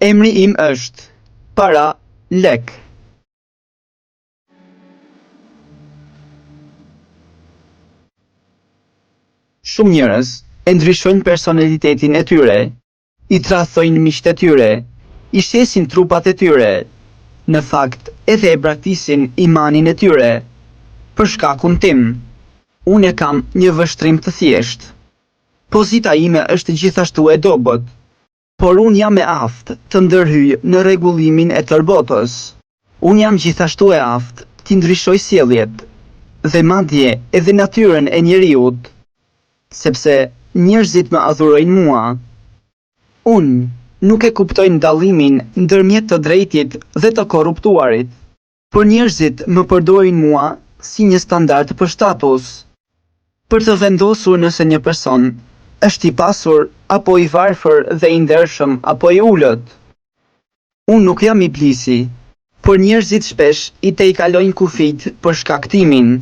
Emri im është para lek. Shumë njerëz e ndryshojnë personalitetin e tyre, i tradhtojnë miqtë e tyre, i shesin trupat e tyre, në fakt edhe e braktisin imanin e tyre. Për shkakun tim, unë kam një vështrim të thjeshtë. Pozita ime është gjithashtu e dobët, por unë jam e aftë të ndërhyj në rregullimin e tërë botës. Unë jam gjithashtu e aftë të ndryshoj sjelljet dhe madje edhe natyrën e njeriut, sepse njerëzit më adhurojnë mua. Unë nuk e kuptoj dallimin ndërmjet të drejtit dhe të korruptuarit, por njerëzit më përdorin mua si një standard për status, për të vendosur nëse një person është i pasur apo i varfër dhe i ndershëm apo i ulët. Unë nuk jam iblisi, por njerëzit shpesh i tejkalojnë kufijt për shkaktimin.